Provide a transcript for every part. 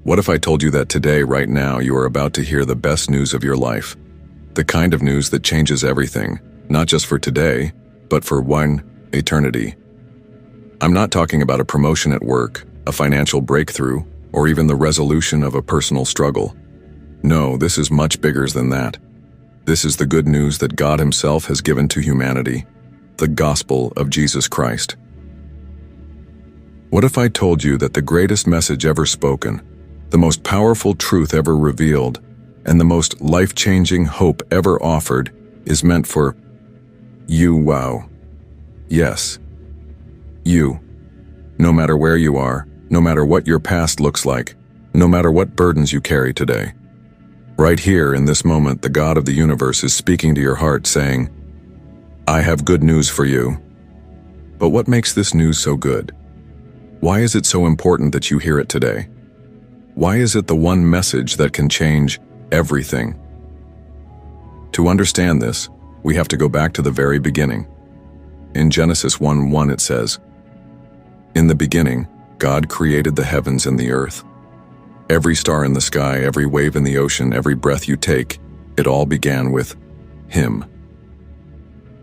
What if I told you that today, right now, you are about to hear the best news of your life? The kind of news that changes everything, not just for today, but for one eternity. I'm not talking about a promotion at work, a financial breakthrough, or even the resolution of a personal struggle. No, this is much bigger than that. This is the good news that God Himself has given to humanity, the gospel of Jesus Christ. What if I told you that the greatest message ever spoken, the most powerful truth ever revealed, and the most life-changing hope ever offered is meant for you? Wow. Yes. You. No matter where you are, no matter what your past looks like, no matter what burdens you carry today. Right here in this moment, the God of the universe is speaking to your heart saying, I have good news for you. But what makes this news so good? Why is it so important that you hear it today? Why is it the one message that can change everything? To understand this, we have to go back to the very beginning. In Genesis 1:1 it says, In the beginning, God created the heavens and the earth. Every star in the sky, every wave in the ocean, every breath you take, it all began with Him.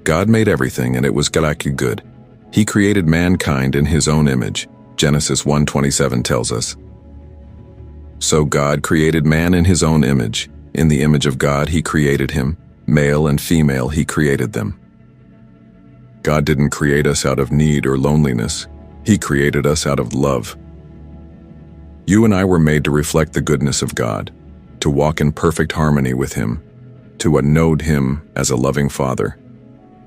God made everything and it was good. He created mankind in His own image. Genesis 1:27 tells us. So God created man in His own image. In the image of God He created him. Male and female He created them. God didn't create us out of need or loneliness. He created us out of love. You and I were made to reflect the goodness of God, to walk in perfect harmony with Him, to know Him as a loving Father.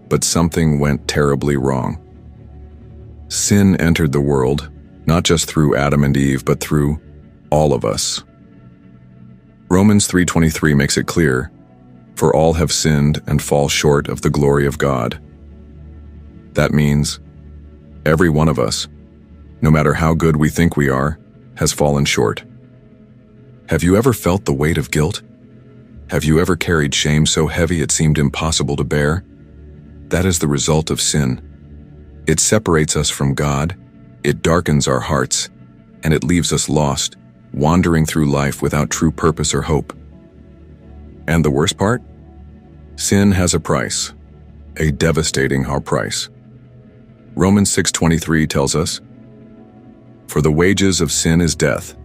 But something went terribly wrong. Sin entered the world, not just through Adam and Eve, but through all of us. Romans 3:23 makes it clear, for all have sinned and fall short of the glory of God. That means every one of us, no matter how good we think we are, has fallen short. Have you ever felt the weight of guilt? Have you ever carried shame so heavy it seemed impossible to bear? That is the result of sin. It separates us from God, it darkens our hearts, and it leaves us lost, wandering through life without true purpose or hope. And the worst part? Sin has a price, a devastating price. Romans 6:23 tells us, For the wages of sin is death,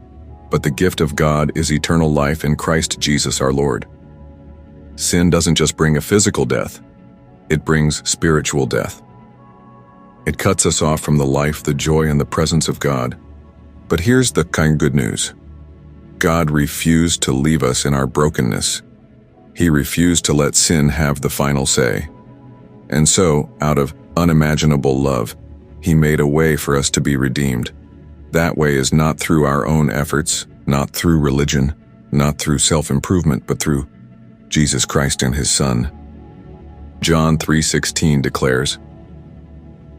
but the gift of God is eternal life in Christ Jesus our Lord. Sin doesn't just bring a physical death, it brings spiritual death. It cuts us off from the life, the joy, and the presence of God. But here's the good news. God refused to leave us in our brokenness. He refused to let sin have the final say. And so, out of unimaginable love, He made a way for us to be redeemed. That way is not through our own efforts, not through religion, not through self-improvement, but through Jesus Christ and His Son. John 3:16 declares,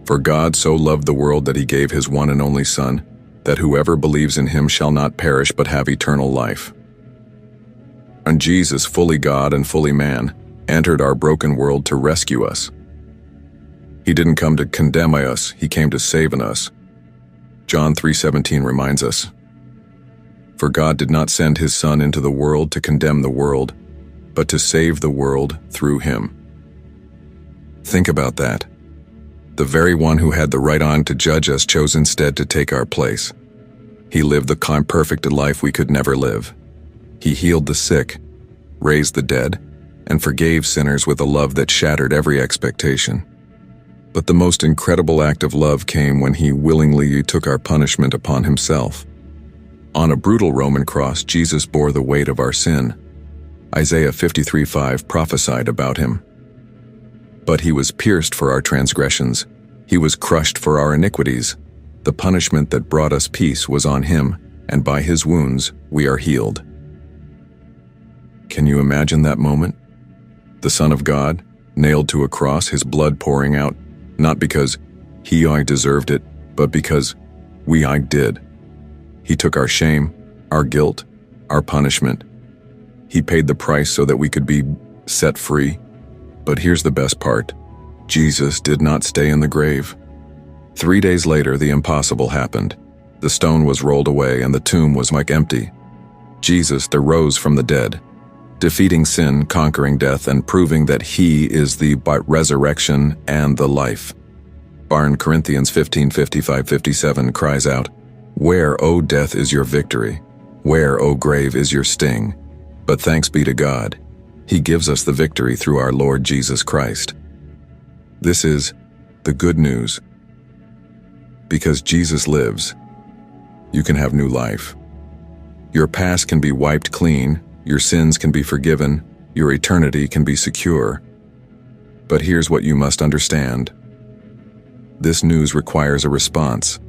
For God so loved the world that He gave His one and only Son, that whoever believes in Him shall not perish but have eternal life. And Jesus, fully God and fully man, entered our broken world to rescue us. He didn't come to condemn us, He came to save us. John 3:17 reminds us, For God did not send His Son into the world to condemn the world, but to save the world through Him. Think about that. The very one who had the right on to judge us chose instead to take our place. He lived the perfect life we could never live. He healed the sick, raised the dead, and forgave sinners with a love that shattered every expectation. But the most incredible act of love came when He willingly took our punishment upon Himself. On a brutal Roman cross, Jesus bore the weight of our sin. Isaiah 53:5 prophesied about Him. But He was pierced for our transgressions. He was crushed for our iniquities. The punishment that brought us peace was on Him, and by His wounds we are healed. Can you imagine that moment? The Son of God, nailed to a cross, His blood pouring out, not because He deserved it, but because we did. He took our shame, our guilt, our punishment. He paid the price so that we could be set free. But here's the best part. Jesus did not stay in the grave. 3 days later, the impossible happened. The stone was rolled away and the tomb was empty. Jesus, that rose from the dead, defeating sin, conquering death, and proving that he is the resurrection and the life. 2 Corinthians 15:55-57 cries out, "Where, O death, is your victory? Where, O grave, is your sting? But thanks be to God, he gives us the victory through our Lord Jesus Christ." This is the good news. Because Jesus lives, you can have new life. Your past can be wiped clean, your sins can be forgiven, your eternity can be secure. But here's what you must understand. This news requires a response.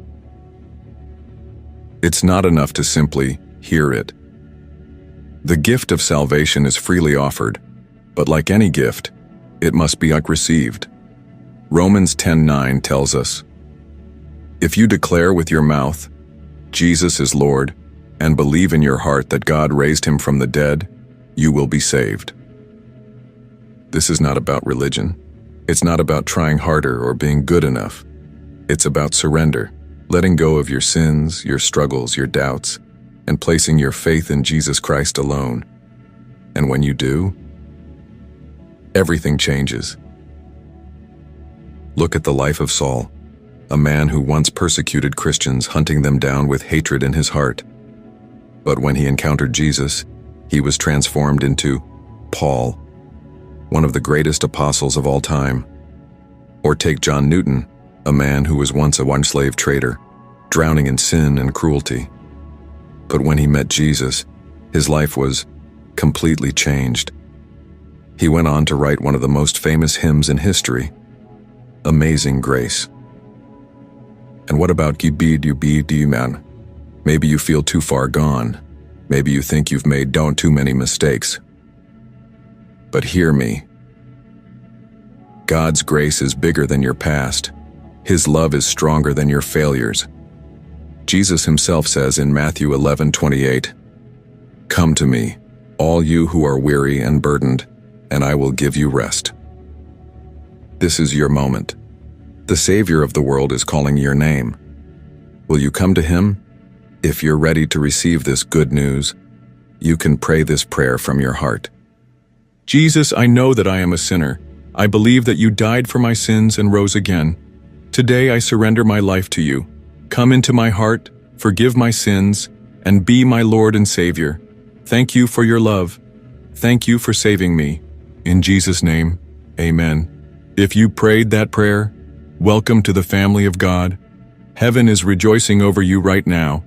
It's not enough to simply hear it. The gift of salvation is freely offered, but like any gift, it must be received. Romans 10:9 tells us, "If you declare with your mouth, 'Jesus is Lord,' and believe in your heart that God raised him from the dead, you will be saved." This is not about religion. It's not about trying harder or being good enough. It's about surrender, letting go of your sins, your struggles, your doubts, and placing your faith in Jesus Christ alone. And when you do, everything changes. Look at the life of Saul, a man who once persecuted Christians, hunting them down with hatred in his heart. But when he encountered Jesus, he was transformed into Paul, one of the greatest apostles of all time. Or take John Newton, a man who was once a one-slave trader, drowning in sin and cruelty. But when he met Jesus, his life was completely changed. He went on to write one of the most famous hymns in history, "Amazing Grace." And what about you, man? Maybe you feel too far gone. Maybe you think you've made too many mistakes. But hear me. God's grace is bigger than your past. His love is stronger than your failures. Jesus himself says in Matthew 11:28, "Come to me, all you who are weary and burdened, and I will give you rest." This is your moment. The Savior of the world is calling your name. Will you come to him? If you're ready to receive this good news, you can pray this prayer from your heart. Jesus, I know that I am a sinner. I believe that you died for my sins and rose again. Today I surrender my life to you. Come into my heart, forgive my sins, and be my Lord and Savior. Thank you for your love. Thank you for saving me. In Jesus' name, amen. If you prayed that prayer, welcome to the family of God. Heaven is rejoicing over you right now.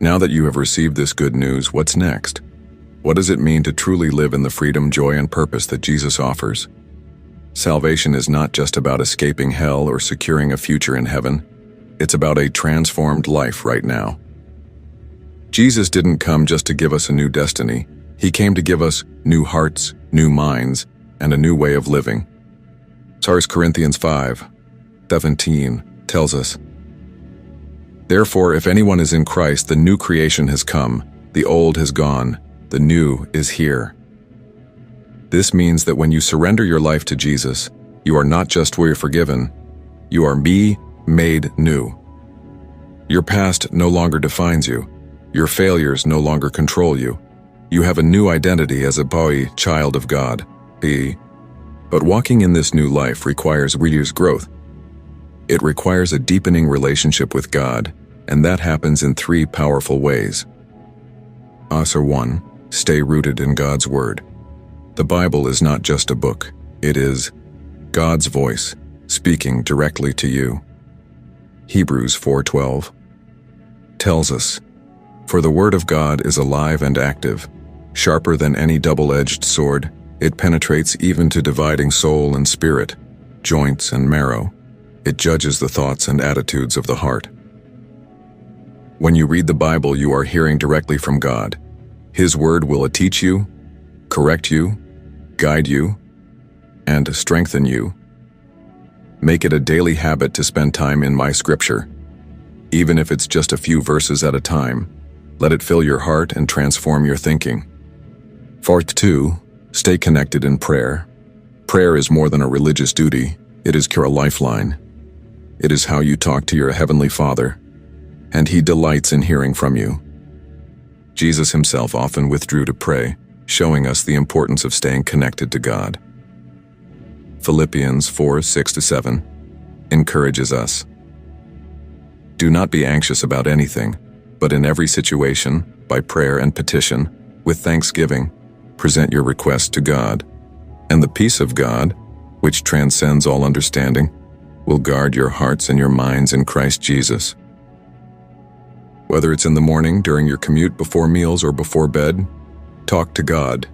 Now that you have received this good news, what's next? What does it mean to truly live in the freedom, joy, and purpose that Jesus offers? Salvation is not just about escaping hell or securing a future in heaven. It's about a transformed life right now. Jesus didn't come just to give us a new destiny. He came to give us new hearts, new minds, and a new way of living. 1 Corinthians 5:17 tells us, "Therefore, if anyone is in Christ, the new creation has come, the old has gone, the new is here." This means that when you surrender your life to Jesus, you are not just forgiven, you are made new. Your past no longer defines you. Your failures no longer control you. You have a new identity as a child of God. But walking in this new life requires growth. It requires a deepening relationship with God, and that happens in 3 powerful ways. 1. Stay rooted in God's Word. The Bible is not just a book. It is God's voice, speaking directly to you. Hebrews 4:12 tells us, "For the Word of God is alive and active, sharper than any double-edged sword. It penetrates even to dividing soul and spirit, joints and marrow. It judges the thoughts and attitudes of the heart." When you read the Bible, you are hearing directly from God. His Word will teach you, correct you, guide you, and strengthen you. Make it a daily habit to spend time in my scripture. Even if it's just a few verses at a time, let it fill your heart and transform your thinking. 2. Stay connected in prayer. Prayer is more than a religious duty. It is your lifeline. It is how you talk to your Heavenly Father, and He delights in hearing from you. Jesus himself often withdrew to pray, showing us the importance of staying connected to God. Philippians 4:6-7 encourages us. Do not be anxious about anything, but in every situation, by prayer and petition, with thanksgiving, present your requests to God, and the peace of God, which transcends all understanding, will guard your hearts and your minds in Christ Jesus. Whether it's in the morning, during your commute, before meals, or before bed, talk to God.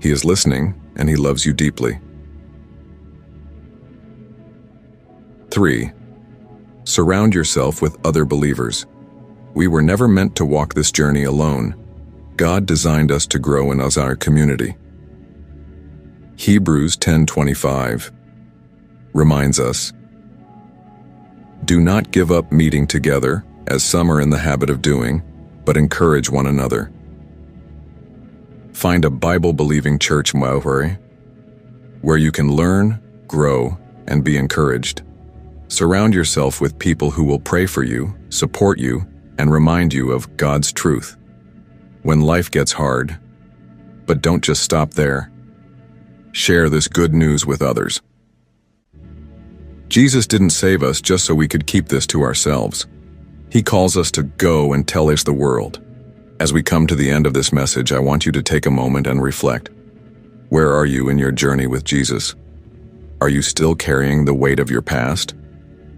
He is listening, and He loves you deeply. 3. Surround yourself with other believers. We were never meant to walk this journey alone. God designed us to grow in our community. Hebrews 10:25 reminds us, do not give up meeting together, as some are in the habit of doing, but encourage one another. Find a Bible-believing church where you can learn, grow, and be encouraged. Surround yourself with people who will pray for you, support you, and remind you of God's truth when life gets hard. But don't just stop there. Share this good news with others. Jesus didn't save us just so we could keep this to ourselves. He calls us to go and tell the world. As we come to the end of this message, I want you to take a moment and reflect. Where are you in your journey with Jesus? Are you still carrying the weight of your past?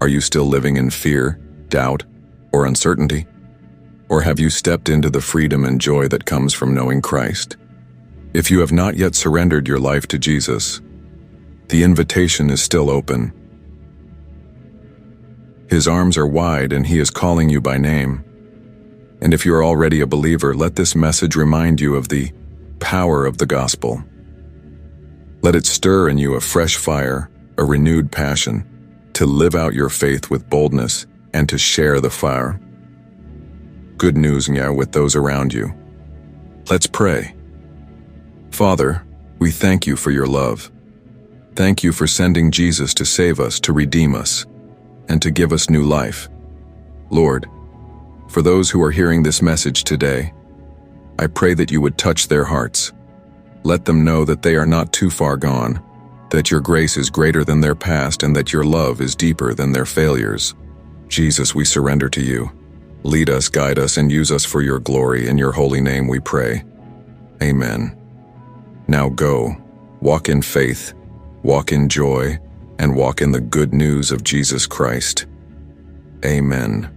Are you still living in fear, doubt, or uncertainty? Or have you stepped into the freedom and joy that comes from knowing Christ? If you have not yet surrendered your life to Jesus, the invitation is still open. His arms are wide and He is calling you by name. And if you are already a believer, let this message remind you of the power of the gospel. Let it stir in you a fresh fire, a renewed passion, to live out your faith with boldness and to share the fire. Good news with those around you. Let's pray. Father, we thank you for your love. Thank you for sending Jesus to save us, to redeem us, and to give us new life. Lord, for those who are hearing this message today, I pray that you would touch their hearts. Let them know that they are not too far gone, that your grace is greater than their past, and that your love is deeper than their failures. Jesus, we surrender to you. Lead us, guide us, and use us for your glory. In your holy name we pray. Amen. Now go, walk in faith, walk in joy, and walk in the good news of Jesus Christ. Amen.